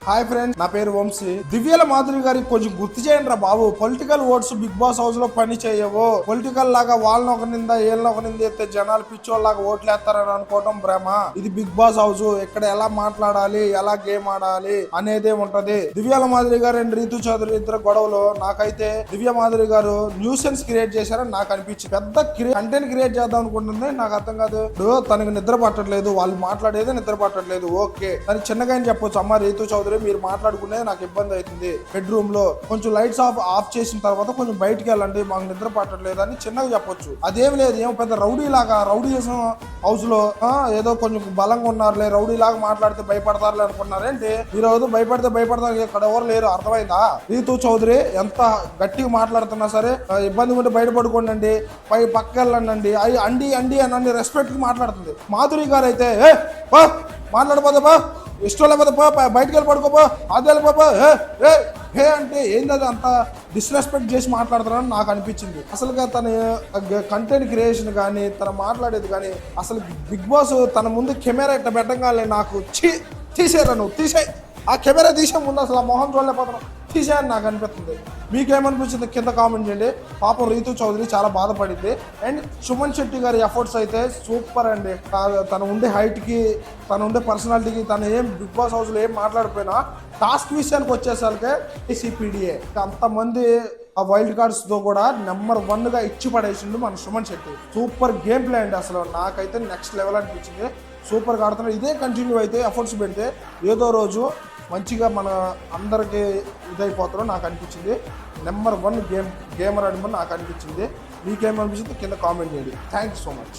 Hi friends, నా పేరు వంశీ. దివ్యల మాధురి గారికి కొంచెం గుర్తు చేయండి రా బాబు. Political votes Bigg Boss house లో పని చేయవు. పొలిటికల్ లాగా వాళ్ళని ఒక నింద వీళ్ళని ఒక నింద ఎత్తే జనాలు పిచ్చోళ్ళలాగా ఓట్లు వేస్తారని అనుకోవడం భ్రమ. ఇది బిగ్ బాస్ హౌస్. ఇక్కడ ఎలా మాట్లాడాలి, ఎలా గేమ్ ఆడాలి అనేదే ఉంటది. దివ్యాల మాధురి గారు అండ్ రీతు చౌదరి ఇద్దరు గొడవలు నాకైతే దివ్య మాధురి గారు న్యూసెన్స్ క్రియేట్ చేశారని నాకు అనిపించింది. పెద్ద కంటెంట్ క్రియేట్ చేద్దాం అనుకుంటుంది, నాకు అర్థం కాదు. తనకి నిద్ర పట్టట్లేదు, వాళ్ళు మాట్లాడేదే నిద్ర పట్టట్లేదు. ఓకే, తను చిన్నగా చెప్పొచ్చు, అమ్మ రీతు చౌదరి మీరు మాట్లాడుకునేది నాకు ఇబ్బంది అవుతుంది, బెడ్రూమ్ లో కొంచెం లైట్స్ ఆఫ్ చేసిన తర్వాత కొంచెం బయటికి వెళ్ళండి, మాకు నిద్ర పట్టట్లేదు అని చిన్నగా చెప్పొచ్చు. అదేం లేదు, ఏం పెద్ద రౌడీ లాగా రౌడీజం హౌస్ లో ఏదో కొంచెం బలంగా ఉన్నారులే, రౌడీ లాగా మాట్లాడితే భయపడతారులే అనుకున్నారేంటి? ఈరోజు భయపడతారు, ఇక్కడ ఎవరు లేరు. అర్థమైందా? రీతు చౌదరి ఎంత గట్టిగా మాట్లాడుతున్నా సరే ఇబ్బంది ఉంటే బయట పడుకోండి, పక్కకి వెళ్ళండి, అండి అని రెస్పెక్ట్ కి మాట్లాడుతుంది. మాధురి గారు అయితే మాట్లాడపోతే ఇష్టం లేకపోతే బయటకు వెళ్ళి పడుకోపో, అది వెళ్ళిపోపో హే అంటే ఏంది, అది అంత డిస్రెస్పెక్ట్ చేసి మాట్లాడుతున్నారని నాకు అనిపించింది. అసలుగా తన కంటెంట్ క్రియేషన్ కానీ తన మాట్లాడేది కానీ అసలు బిగ్ బాస్ తన ముందు కెమెరా ఇట్లా పెట్టగానే నాకు తీసేరా, నువ్వు తీసేయి, ఆ కెమెరా తీసే ముందు అసలు ఆ మొహం చూడలేకపోతున్నావు, తీసేయని నాకు అనిపిస్తుంది. మీకేమనిపించింది కింద కామెంట్ చేయండి. పాపం రీతు చౌదరి చాలా బాధపడింది. అండ్ సుమన్ శెట్టి గారి ఎఫర్ట్స్ అయితే సూపర్ అండి. తను ఉండే హైట్కి, తను ఉండే పర్సనాలిటీకి, తను ఏం బిగ్ బాస్ హౌస్లో ఏం మాట్లాడిపోయినా టాస్క్ విషయానికి వచ్చేసరికి సిపిడిఏ అంతమంది ఆ వైల్డ్ కార్డ్స్ తో కూడా నెంబర్ 1 గా ఇచ్చి పడేసిండు మన Suman Shetty. Super game play అండి, అసలు నాకైతే నెక్స్ట్ లెవెల్ అనిపించింది. సూపర్గా ఆడుతున్నాడు. ఇదే కంటిన్యూ అయితే ఎఫర్ట్స్ పెడితే ఏదో రోజు మంచిగా మన అందరికి ఇదైపోతారో నాకు అనిపించింది. నెంబర్ 1 గేమర్ అనిమని నాకు అనిపించింది. మీకేమనిపించింది కింద కామెంట్ చేయండి. Thank you so much.